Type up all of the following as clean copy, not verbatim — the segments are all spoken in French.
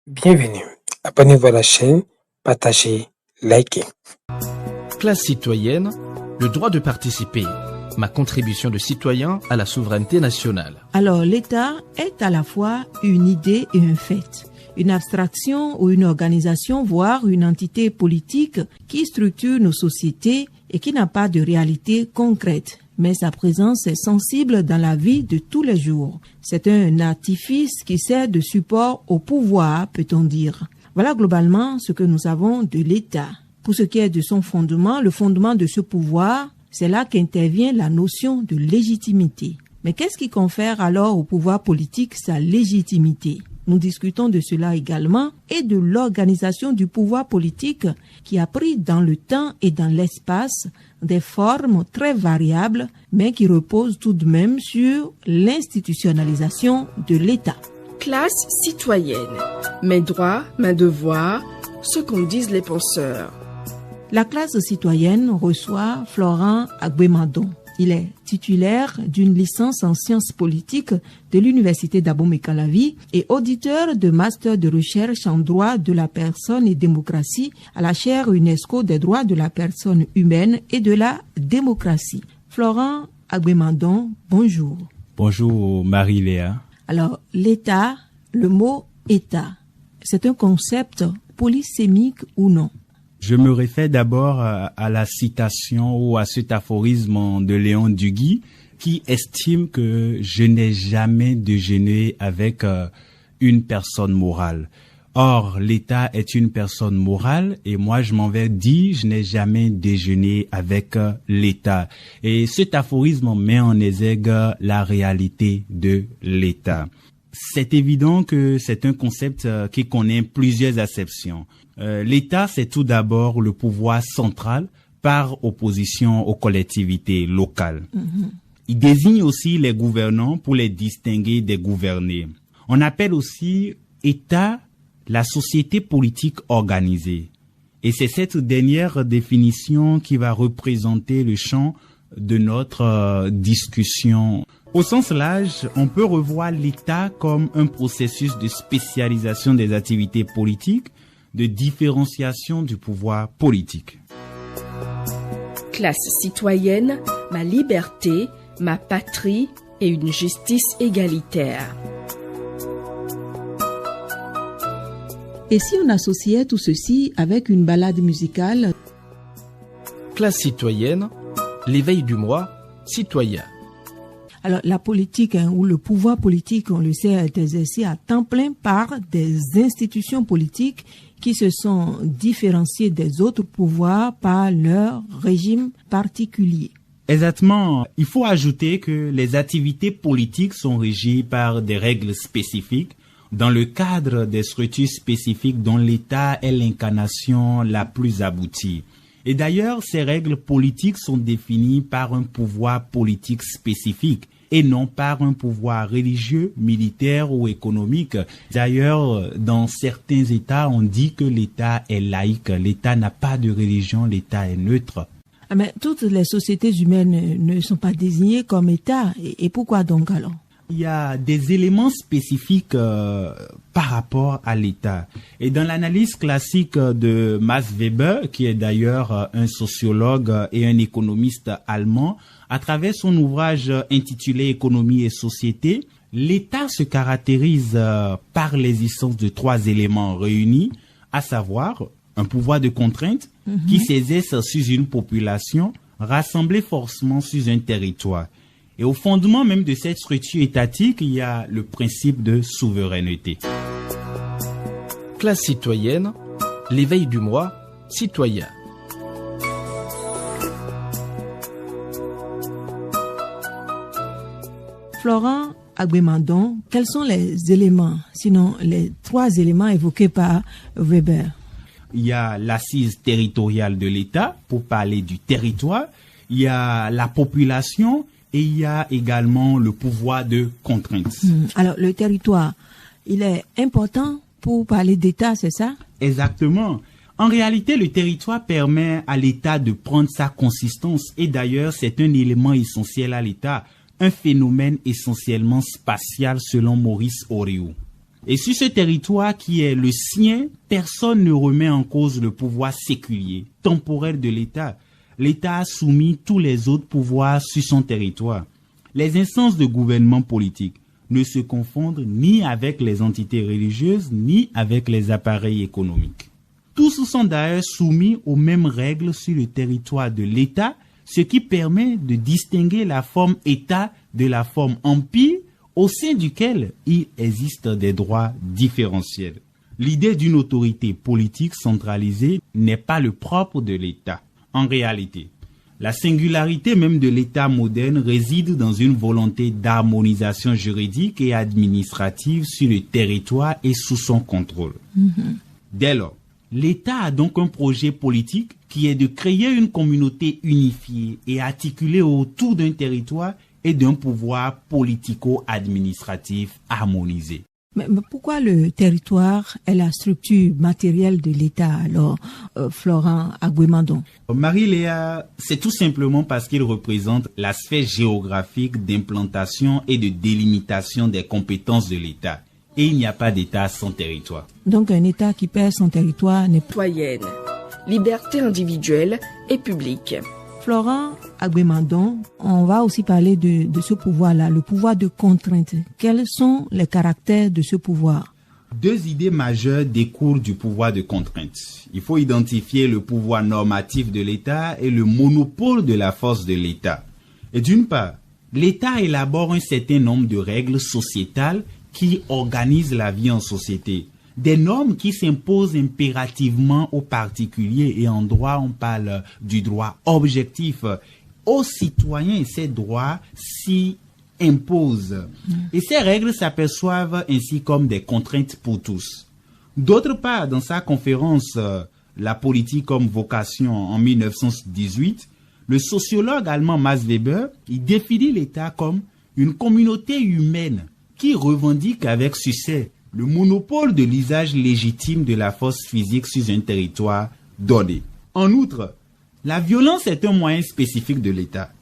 Bienvenue. Abonnez-vous à la chaîne, partagez, likez. Classe citoyenne, le droit de participer. Ma contribution de citoyen à la souveraineté nationale. Alors, l'État est à la fois une idée et un fait. Une abstraction ou une organisation, voire une entité politique qui structure nos sociétés et qui n'a pas de réalité concrète. Mais sa présence est sensible dans la vie de tous les jours. C'est un artifice qui sert de support au pouvoir, peut-on dire. Voilà globalement ce que nous savons de l'État. Pour ce qui est de son fondement, le fondement de ce pouvoir, c'est là qu'intervient la notion de légitimité. Mais qu'est-ce qui confère alors au pouvoir politique sa légitimité ? Nous discutons de cela également et de l'organisation du pouvoir politique qui a pris dans le temps et dans l'espace des formes très variables, mais qui reposent tout de même sur l'institutionnalisation de l'État. Classe citoyenne. Mes droits, mes devoirs, ce qu'en disent les penseurs. La classe citoyenne reçoit Florent Agbemadon. Il est titulaire d'une licence en sciences politiques de l'Université d'Abomey-Calavi et auditeur de master de recherche en droit de la personne et démocratie à la chaire UNESCO des droits de la personne humaine et de la démocratie. Florent Agbemadon, bonjour. Bonjour Marie-Léa. Alors, l'État, le mot État, c'est un concept polysémique ou non? Je me réfère d'abord à la citation ou à cet aphorisme de Léon Duguy qui estime que je n'ai jamais déjeuné avec une personne morale. Or, l'État est une personne morale et moi je m'en vais dire je n'ai jamais déjeuné avec l'État. Et cet aphorisme met en exergue la réalité de l'État. C'est évident que c'est un concept qui connaît plusieurs acceptions. L'État, c'est tout d'abord le pouvoir central par opposition aux collectivités locales. Il désigne aussi les gouvernants pour les distinguer des gouvernés. On appelle aussi État la société politique organisée. Et c'est cette dernière définition qui va représenter le champ de notre discussion. Au sens large, on peut revoir l'État comme un processus de spécialisation des activités politiques, de différenciation du pouvoir politique. Classe citoyenne, ma liberté, ma patrie et une justice égalitaire. Et si on associait tout ceci avec une balade musicale? Classe citoyenne, l'éveil du moi, citoyen. Alors, la politique ou le pouvoir politique, on le sait, est exercé à temps plein par des institutions politiques qui se sont différenciées des autres pouvoirs par leur régime particulier. Exactement. Il faut ajouter que les activités politiques sont régies par des règles spécifiques dans le cadre des structures spécifiques dont l'État est l'incarnation la plus aboutie. Et d'ailleurs, ces règles politiques sont définies par un pouvoir politique spécifique et non par un pouvoir religieux, militaire ou économique. D'ailleurs, dans certains États, on dit que l'État est laïque. L'État n'a pas de religion, l'État est neutre. Mais toutes les sociétés humaines ne sont pas désignées comme État. Et pourquoi donc alors? Il y a des éléments spécifiques par rapport à l'État. Et dans l'analyse classique de Max Weber, qui est d'ailleurs un sociologue et un économiste allemand, à travers son ouvrage intitulé Économie et société, l'État se caractérise par l'existence de 3 éléments réunis, à savoir un pouvoir de contrainte qui s'exerce sur une population rassemblée forcément sur un territoire. Et au fondement même de cette structure étatique, il y a le principe de souveraineté. Classe citoyenne, l'éveil du moi, citoyen. Florent Agbemadon, quels sont les éléments, sinon les 3 éléments évoqués par Weber? Il y a l'assise territoriale de l'État, pour parler du territoire. Il y a la population. Et il y a également le pouvoir de contrainte. Alors, le territoire, il est important pour parler d'État, c'est ça? Exactement. En réalité, le territoire permet à l'État de prendre sa consistance. Et d'ailleurs, c'est un élément essentiel à l'État, un phénomène essentiellement spatial selon Maurice Oreau. Et sur ce territoire qui est le sien, personne ne remet en cause le pouvoir séculier, temporel de l'État. L'État a soumis tous les autres pouvoirs sur son territoire. Les instances de gouvernement politique ne se confondent ni avec les entités religieuses, ni avec les appareils économiques. Tous sont d'ailleurs soumis aux mêmes règles sur le territoire de l'État, ce qui permet de distinguer la forme État de la forme empire, au sein duquel il existe des droits différentiels. L'idée d'une autorité politique centralisée n'est pas le propre de l'État. En réalité, la singularité même de l'État moderne réside dans une volonté d'harmonisation juridique et administrative sur le territoire et sous son contrôle. Dès lors, l'État a donc un projet politique qui est de créer une communauté unifiée et articulée autour d'un territoire et d'un pouvoir politico-administratif harmonisé. Mais pourquoi le territoire est la structure matérielle de l'État alors, Florent Agouemandon? Marie-Léa, c'est tout simplement parce qu'il représente la sphère géographique d'implantation et de délimitation des compétences de l'État. Et il n'y a pas d'État sans territoire. Donc un État qui perd son territoire n'est pas... Citoyenne, liberté individuelle et publique. Florent Agouemandon, on va aussi parler de ce pouvoir-là, le pouvoir de contrainte. Quels sont les caractères de ce pouvoir? Deux idées majeures découlent du pouvoir de contrainte. Il faut identifier le pouvoir normatif de l'État et le monopole de la force de l'État. Et d'une part, l'État élabore un certain nombre de règles sociétales qui organisent la vie en société. Des normes qui s'imposent impérativement aux particuliers, et en droit on parle du droit objectif. Aux citoyens, ces droits s'y imposent. Et ces règles s'aperçoivent ainsi comme des contraintes pour tous. D'autre part, dans sa conférence « La politique comme vocation » en 1918, le sociologue allemand Max Weber il définit l'État comme une communauté humaine qui revendique avec succès le monopole de l'usage légitime de la force physique sur un territoire donné. En outre, la violence est un moyen spécifique de l'État.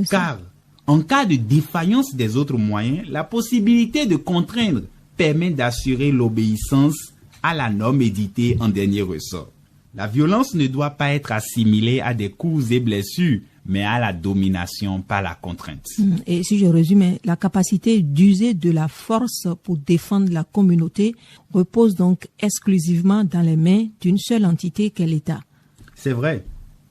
Car, en cas de défaillance des autres moyens, la possibilité de contraindre permet d'assurer l'obéissance à la norme éditée en dernier ressort. La violence ne doit pas être assimilée à des coups et blessures, mais à la domination par la contrainte. Et si je résume, la capacité d'user de la force pour défendre la communauté repose donc exclusivement dans les mains d'une seule entité qu'est l'État. C'est vrai.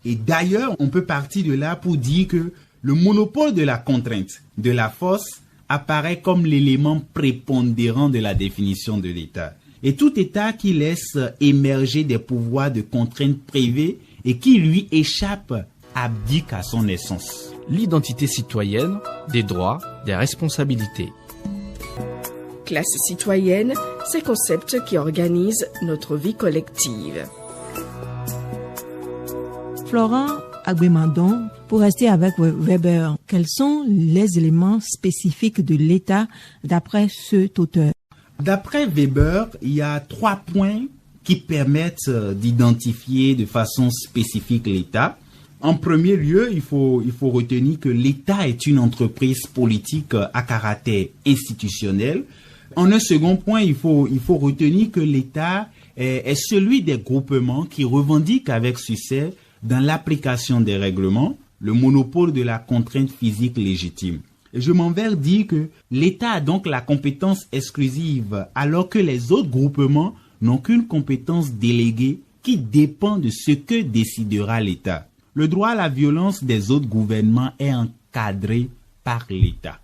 Et d'ailleurs, on peut partir de là pour dire que le monopole de la contrainte, de la force, apparaît comme l'élément prépondérant de la définition de l'État. Et tout État qui laisse émerger des pouvoirs de contrainte privée et qui lui échappe abdique à son essence. L'identité citoyenne, des droits, des responsabilités. Classe citoyenne, ces concepts qui organisent notre vie collective. Florent Agouemandon, pour rester avec Weber, quels sont les éléments spécifiques de l'État d'après cet auteur? D'après Weber, il y a 3 points qui permettent d'identifier de façon spécifique l'État. En premier lieu, il faut retenir que l'État est une entreprise politique à caractère institutionnel. En un second point, il faut retenir que l'État est celui des groupements qui revendiquent avec succès, dans l'application des règlements, le monopole de la contrainte physique légitime. Et je m'en vais dire que l'État a donc la compétence exclusive, alors que les autres groupements n'ont qu'une compétence déléguée qui dépend de ce que décidera l'État. Le droit à la violence des autres gouvernements est encadré par l'État.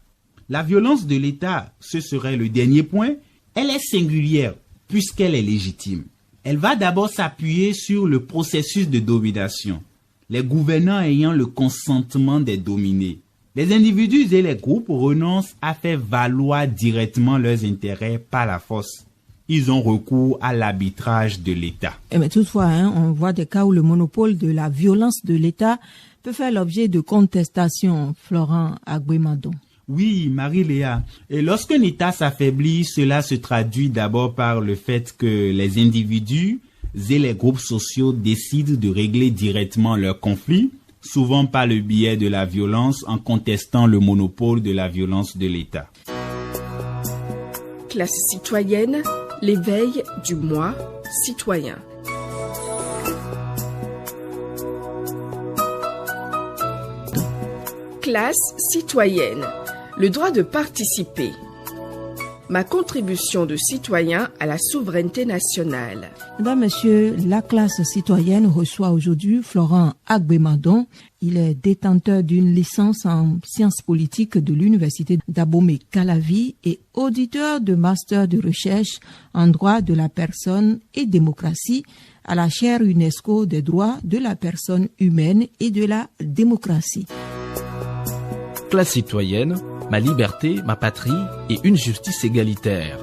La violence de l'État, ce serait le dernier point, elle est singulière puisqu'elle est légitime. Elle va d'abord s'appuyer sur le processus de domination, les gouvernants ayant le consentement des dominés. Les individus et les groupes renoncent à faire valoir directement leurs intérêts par la force. Ils ont recours à l'arbitrage de l'État. Mais toutefois, on voit des cas où le monopole de la violence de l'État peut faire l'objet de contestations, Florent Agouemandon. Oui, Marie-Léa. Et lorsqu'un État s'affaiblit, cela se traduit d'abord par le fait que les individus et les groupes sociaux décident de régler directement leurs conflits, souvent par le biais de la violence, en contestant le monopole de la violence de l'État. classe citoyenne, l'éveil du moi citoyen. Classe citoyenne, le droit de participer. Ma contribution de citoyen à la souveraineté nationale. Mesdames, Messieurs, la classe citoyenne reçoit aujourd'hui Florent Agbemadon. Il est détenteur d'une licence en sciences politiques de l'Université d'Abomey-Calavi et auditeur de master de recherche en droit de la personne et démocratie à la chaire UNESCO des droits de la personne humaine et de la démocratie. Classe citoyenne, ma liberté, ma patrie et une justice égalitaire.